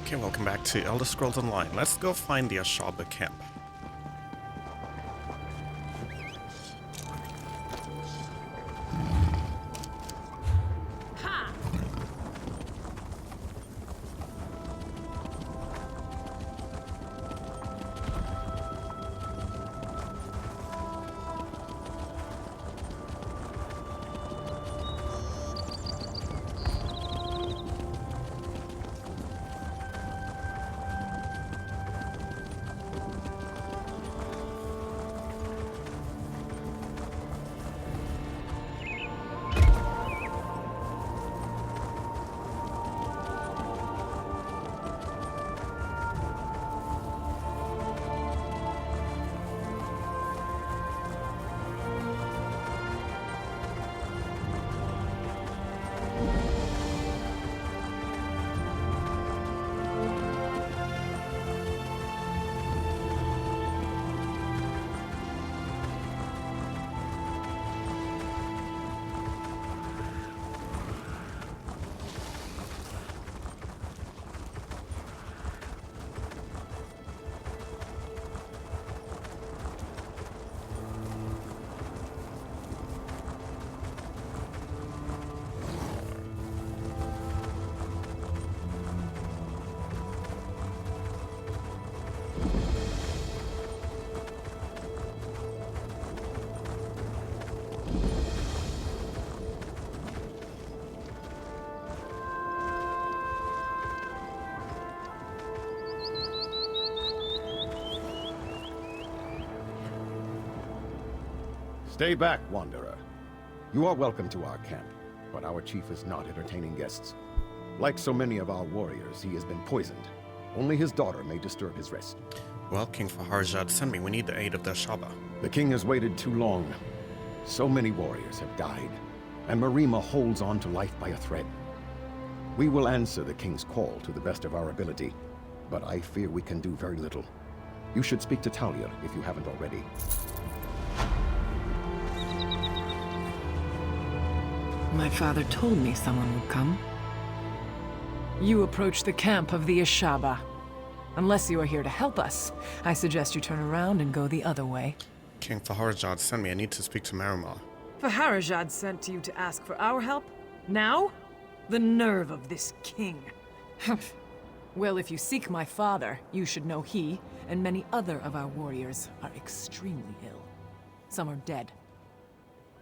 Okay, welcome back to Elder Scrolls Online. Let's go find the Ashaba camp. Stay back, Wanderer. You are welcome to our camp, but our chief is not entertaining guests. Like so many of our warriors, he has been poisoned. Only his daughter may disturb his rest. Well, King Faharjad, send me. We need the aid of the Ashaba. The king has waited too long. So many warriors have died, and Marima holds on to life by a thread. We will answer the king's call to the best of our ability, but I fear we can do very little. You should speak to Talia if you haven't already. My father told me someone would come. You approach the camp of the Ashaba. Unless you are here to help us, I suggest you turn around and go the other way. King Faharjad, send me. I need to speak to Marima. Faharjad sent you to ask for our help? Now? The nerve of this king. Well, if you seek my father, you should know he and many other of our warriors are extremely ill. Some are dead.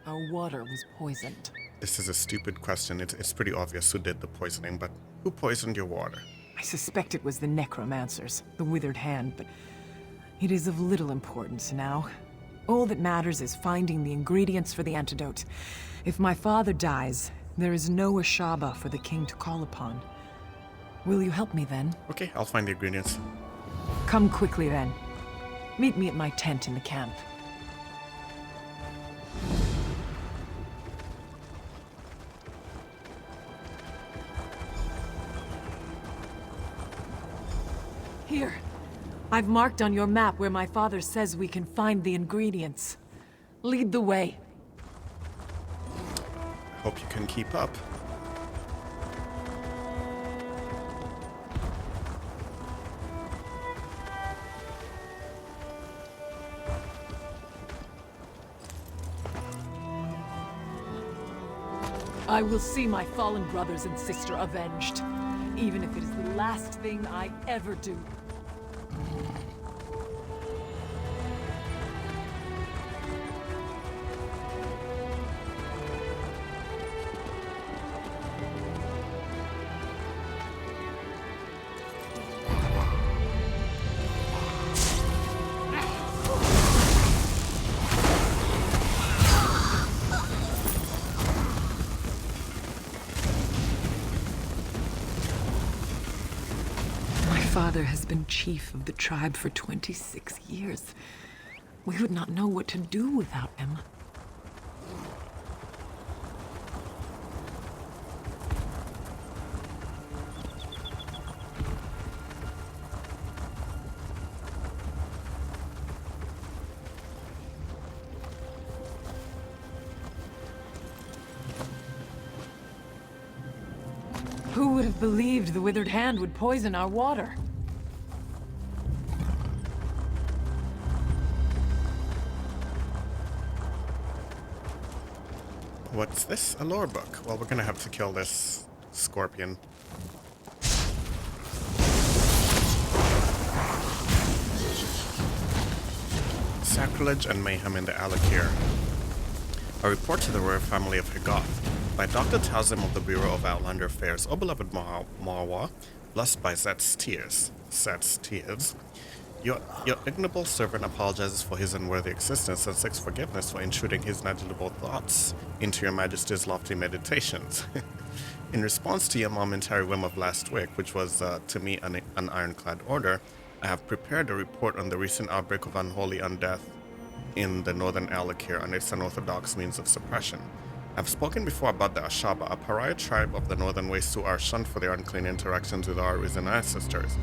Our water was poisoned. This is a stupid question. It's pretty obvious who did the poisoning, but who poisoned your water? I suspect it was the necromancers, the withered hand, but it is of little importance now. All that matters is finding the ingredients for the antidote. If my father dies, there is no Ashaba for the king to call upon. Will you help me then? Okay, I'll find the ingredients. Come quickly then. Meet me at my tent in the camp. Here. I've marked on your map where my father says we can find the ingredients. Lead the way. Hope you can keep up. I will see my fallen brothers and sister avenged, even if it is the last thing I ever do. Father has been chief of the tribe for 26 years. We would not know what to do without him. Who would have believed the withered hand would poison our water? What's this? A lore book. Well, we're gonna have to kill this scorpion. Sacrilege and mayhem in the Alik'r. A report to the royal family of Higoth by Dr. Tazim of the Bureau of Outlander Affairs. O beloved Marwa, blessed by Set's tears. Your ignoble servant apologizes for his unworthy existence and seeks forgiveness for intruding his negligible thoughts into your majesty's lofty meditations. In response to your momentary whim of last week, which was, to me, an ironclad order, I have prepared a report on the recent outbreak of unholy undeath in the northern Alik'r and its unorthodox means of suppression. I've spoken before about the Ashaba, a pariah tribe of the northern wastes who are shunned for their unclean interactions with our risen ancestors.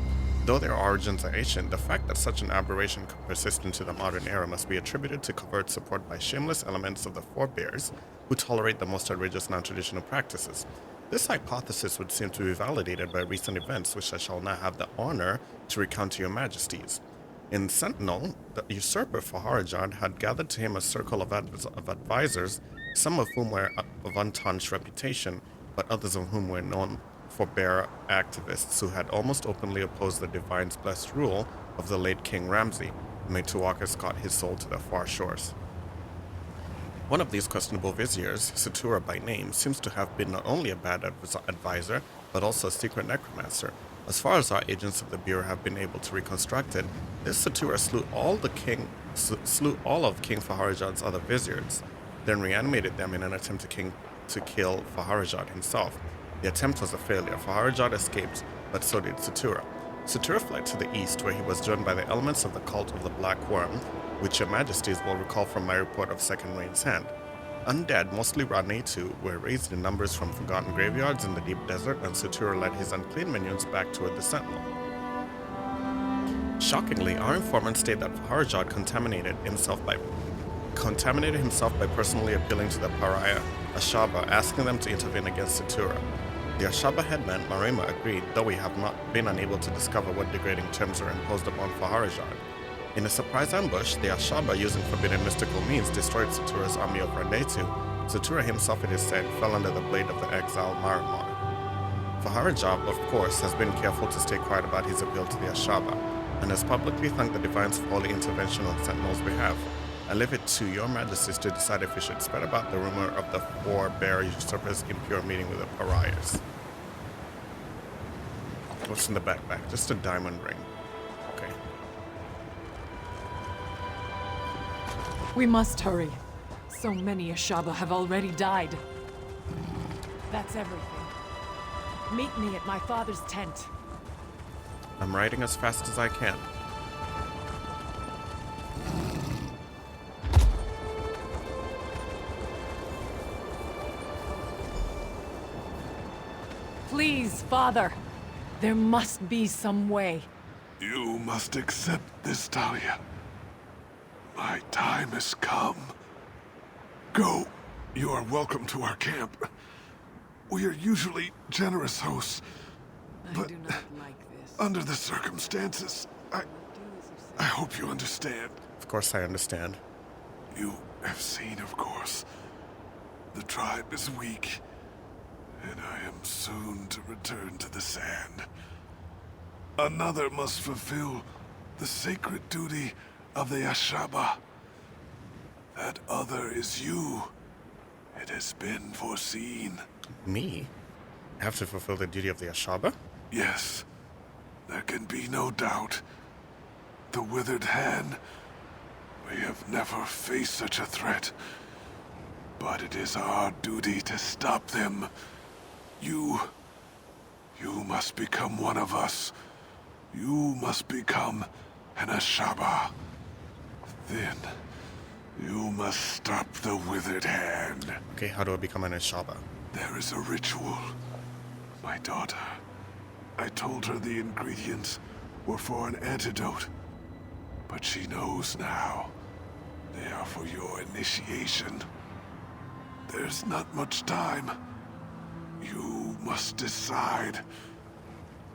Though their origins are ancient, the fact that such an aberration could persist into the modern era must be attributed to covert support by shameless elements of the forebears who tolerate the most outrageous non-traditional practices. This hypothesis would seem to be validated by recent events, which I shall now have the honor to recount to your majesties. In Sentinel, the usurper Faharajad had gathered to him a circle of advisors, some of whom were of untarnished reputation, but others of whom were known for bear activists who had almost openly opposed the divine's blessed rule of the late King Ramsay, who made to walk escort his soul to the far shores. One of these questionable viziers, Satura by name, seems to have been not only a bad advisor, but also a secret necromancer. As far as our agents of the Bureau have been able to reconstruct it, this Satura slew all of King Faharajad's other viziers, then reanimated them in an attempt to kill Faharajad himself. The attempt was a failure. Faharajad escaped, but so did Satura. Satura fled to the east, where he was joined by the elements of the cult of the Black Worm, which your majesties will recall from my report of Second Rain's Hand. Undead, mostly Ranatu, were raised in numbers from forgotten graveyards in the deep desert, and Satura led his unclean minions back toward the Sentinel. Shockingly, our informants state that Faharajad contaminated himself by personally appealing to the pariah Ashaba, asking them to intervene against Satura. The Ashaba headman, Marima, agreed, though we have not been unable to discover what degrading terms were imposed upon Faharajad. In a surprise ambush, the Ashaba, using forbidden mystical means, destroyed Satura's army of Randetu. Satura himself, it is said, fell under the blade of the exiled Marimar. Faharajad, of course, has been careful to stay quiet about his appeal to the Ashaba, and has publicly thanked the Divines for holy intervention on Sentinel's behalf. I leave it to your majesties to decide if we should spread about the rumor of the four-bear usurpers' impure meeting with the pariahs. What's in the backpack? Just a diamond ring. Okay. We must hurry. So many Ashaba have already died. That's everything. Meet me at my father's tent. I'm riding as fast as I can. Please, father. There must be some way. You must accept this, Talia. My time has come. Go. You are welcome to our camp. We are usually generous hosts, but I do not like this. under the circumstances, I hope you understand. Of course I understand. You have seen, of course. The tribe is weak, and I am soon to return to the sand. Another must fulfill the sacred duty of the Ashaba. That other is you. It has been foreseen. Me? I have to fulfill the duty of the Ashaba? Yes, there can be no doubt. The withered hand, we have never faced such a threat. But it is our duty to stop them. You must become one of us. You must become an Ashaba. Then, you must stop the withered hand. Okay, how do I become an Ashaba? There is a ritual. My daughter. I told her the ingredients were for an antidote. But she knows now. They are for your initiation. There's not much time. You must decide.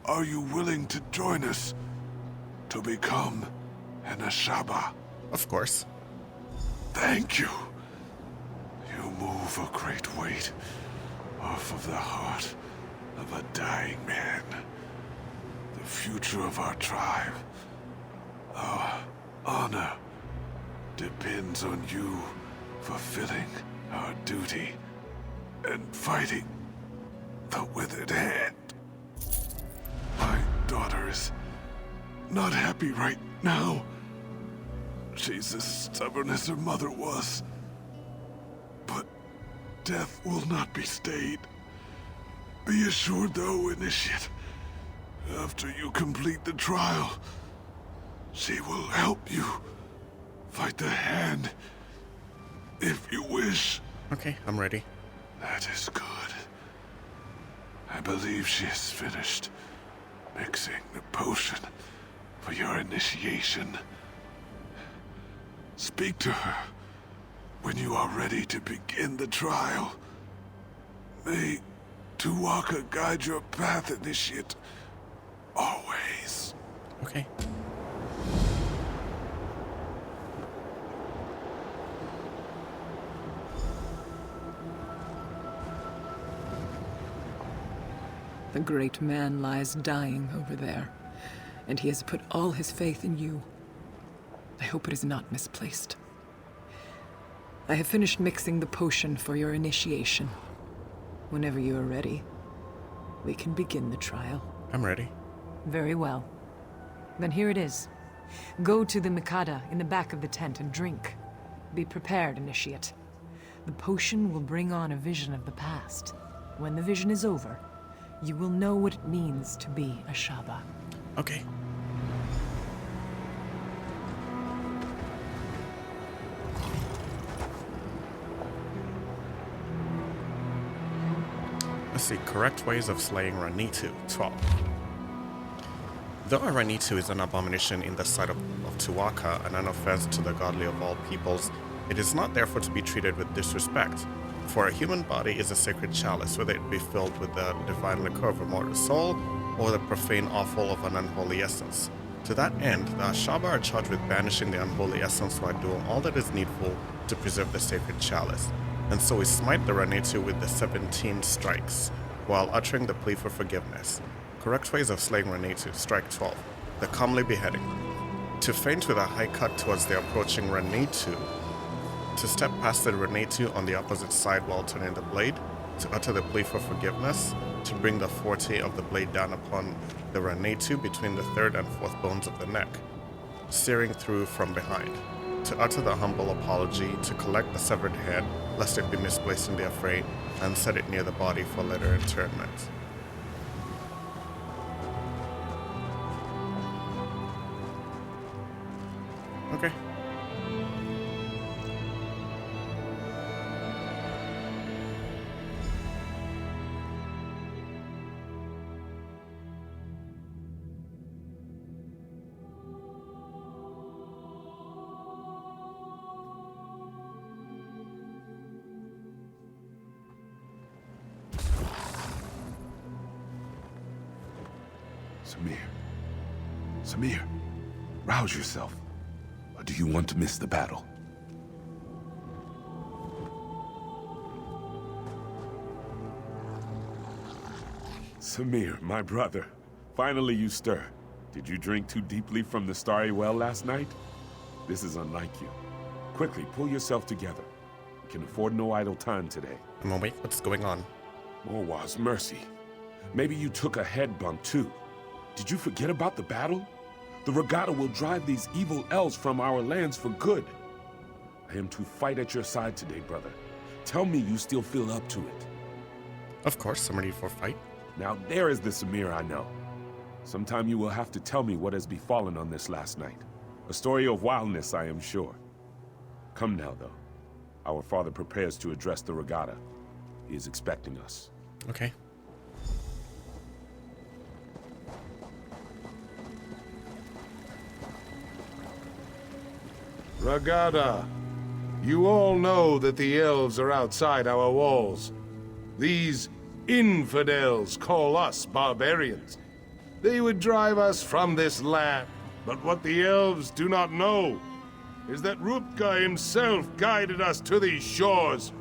Are you willing to join us to become an Ashaba? Of course. Thank you. You move a great weight off of the heart of a dying man. The future of our tribe, our honor, depends on you fulfilling our duty and fighting the withered hand. My daughter is not happy right now. She's as stubborn as her mother was. But death will not be stayed. Be assured, though, Initiate, after you complete the trial, she will help you fight the hand, if you wish. Okay, I'm ready. That is good. I believe she has finished mixing the potion for your initiation. Speak to her when you are ready to begin the trial. May Tuwaka guide your path, Initiate. Always. Okay. The great man lies dying over there, and he has put all his faith in you. I hope it is not misplaced. I have finished mixing the potion for your initiation. Whenever you are ready, we can begin the trial. I'm ready. Very well. Then here it is. Go to the Mikada in the back of the tent and drink. Be prepared, Initiate. The potion will bring on a vision of the past. When the vision is over, you will know what it means to be a Shaba. Okay. Let's see. Correct ways of slaying Ranitu. 12. Though a Ranitu is an abomination in the sight of Tuwaka and an offense to the godly of all peoples, it is not therefore to be treated with disrespect. For a human body is a sacred chalice, whether it be filled with the divine liquor of a mortal soul, or the profane offal of an unholy essence. To that end, the Ashaba are charged with banishing the unholy essence while doing all that is needful to preserve the sacred chalice. And so we smite the Ranitu with the 17 strikes, while uttering the plea for forgiveness. Correct ways of slaying Ranitu. Strike 12. The comely beheading. To feint with a high cut towards the approaching Ranitu. To step past the Ranitu on the opposite side while turning the blade. To utter the plea for forgiveness. To bring the forte of the blade down upon the Ranitu between the third and fourth bones of the neck. Searing through from behind. To utter the humble apology. To collect the severed head, lest it be misplaced in the affray, and set it near the body for later interment. Okay. Samir, rouse yourself. Or do you want to miss the battle? Samir, my brother. Finally you stir. Did you drink too deeply from the starry well last night? This is unlike you. Quickly, pull yourself together. We can afford no idle time today. I'm awake. What's going on? Morwa's mercy. Maybe you took a head bump too. Did you forget about the battle? The regatta will drive these evil elves from our lands for good. I am to fight at your side today, brother. Tell me you still feel up to it. Of course, I'm ready for a fight. Now there is the Samir I know. Sometime you will have to tell me what has befallen on this last night. A story of wildness, I am sure. Come now, though. Our father prepares to address the regatta. He is expecting us. Okay. Regatta, you all know that the elves are outside our walls. These infidels call us barbarians. They would drive us from this land. But what the elves do not know is that Rutger himself guided us to these shores.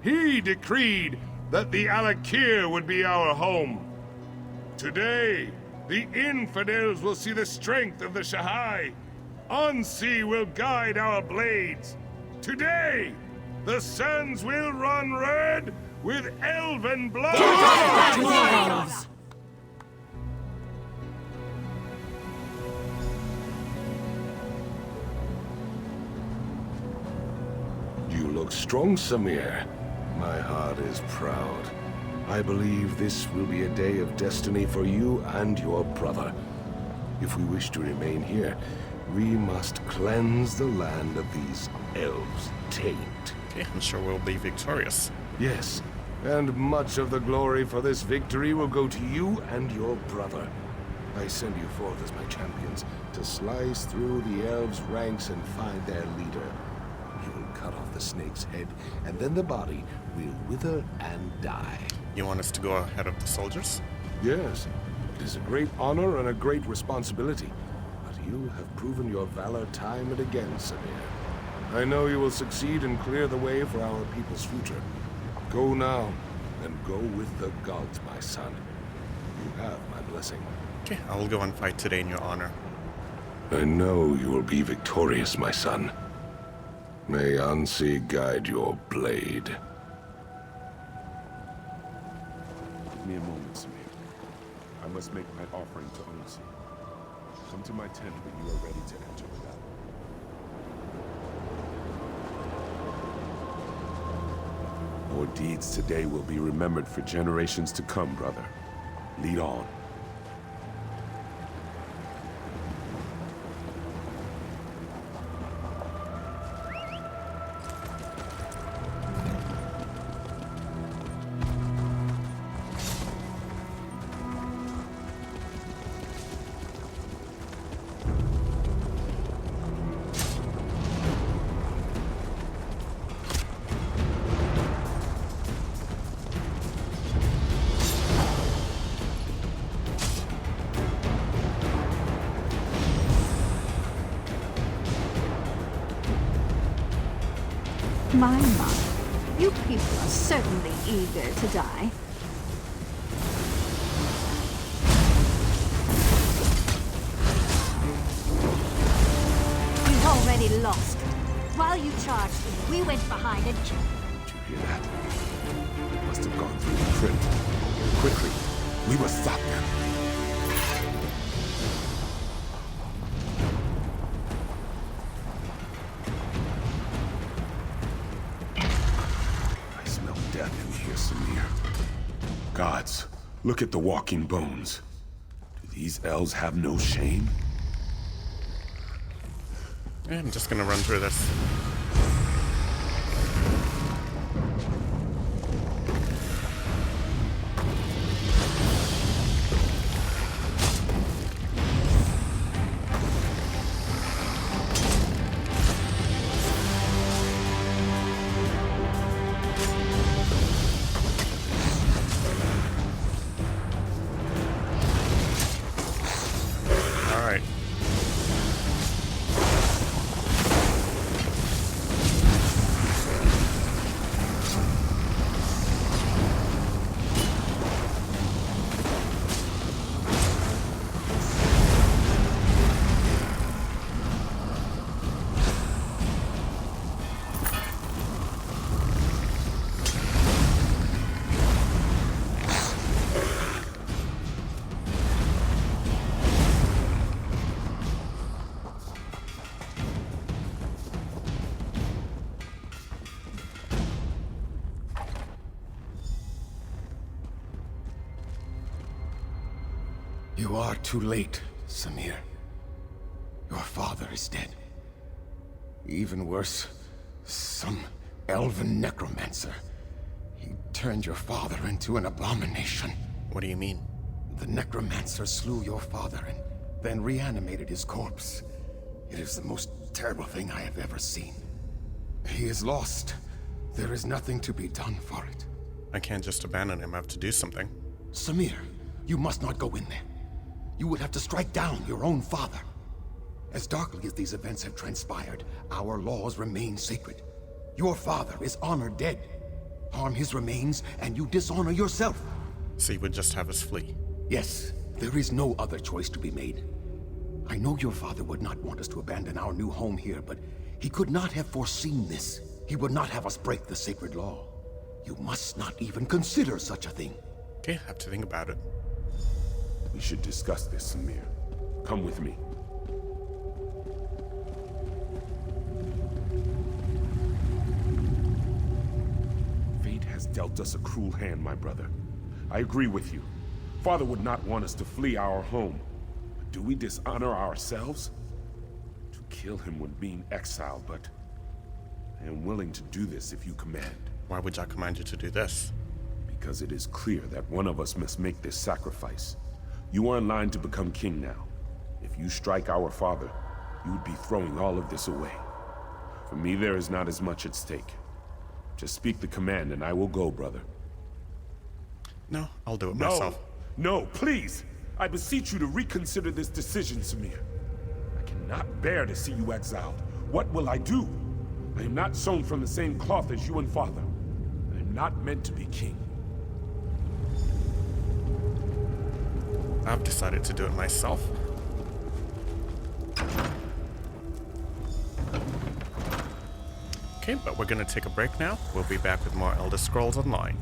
He decreed that the Alik'r would be our home. Today, the infidels will see the strength of the Shahai. Unsea will guide our blades. Today, the sands will run red with elven blood! You look strong, Samir. My heart is proud. I believe this will be a day of destiny for you and your brother. If we wish to remain here, we must cleanse the land of these elves' taint. Okay, I'm sure we'll be victorious. Yes, and much of the glory for this victory will go to you and your brother. I send you forth as my champions to slice through the elves' ranks and find their leader. You will cut off the snake's head, and then the body will wither and die. You want us to go ahead of the soldiers? Yes, it is a great honor and a great responsibility. But you have proven your valor time and again, Samir. I know you will succeed and clear the way for our people's future. Go now, and go with the gods, my son. You have my blessing. Okay, I will go and fight today in your honor. I know you will be victorious, my son. May Unsea guide your blade. Give me a moment, Samir. I must make my offering to Unsea. Come to my tent when you are ready to enter the battle. Your deeds today will be remembered for generations to come, brother. Lead on. My, you people are certainly eager to die. We've already lost. While you charged them, we went behind and... Did you hear that? It must have gone through the crypt. Quickly, we must stop them. Gods, look at the walking bones. Do these elves have no shame? Yeah, I'm just gonna run through this. You are too late, Samir. Your father is dead. Even worse, some elven necromancer. He turned your father into an abomination. What do you mean? The necromancer slew your father and then reanimated his corpse. It is the most terrible thing I have ever seen. He is lost. There is nothing to be done for it. I can't just abandon him. I have to do something. Samir, you must not go in there. You would have to strike down your own father. As darkly as these events have transpired, our laws remain sacred. Your father is honored dead. Harm his remains, and you dishonor yourself. So you would just have us flee? Yes, there is no other choice to be made. I know your father would not want us to abandon our new home here, but he could not have foreseen this. He would not have us break the sacred law. You must not even consider such a thing. Okay, I have to think about it. We should discuss this, Samir. Come with me. Fate has dealt us a cruel hand, my brother. I agree with you. Father would not want us to flee our home. But do we dishonor ourselves? To kill him would mean exile, but I am willing to do this if you command. Why would I command you to do this? Because it is clear that one of us must make this sacrifice. You are in line to become king now. If you strike our father, you would be throwing all of this away. For me, there is not as much at stake. Just speak the command and I will go, brother. No, I'll do it myself. No, please! I beseech you to reconsider this decision, Samir. I cannot bear to see you exiled. What will I do? I am not sewn from the same cloth as you and father. I am not meant to be king. I've decided to do it myself. Okay, but we're gonna take a break now. We'll be back with more Elder Scrolls Online.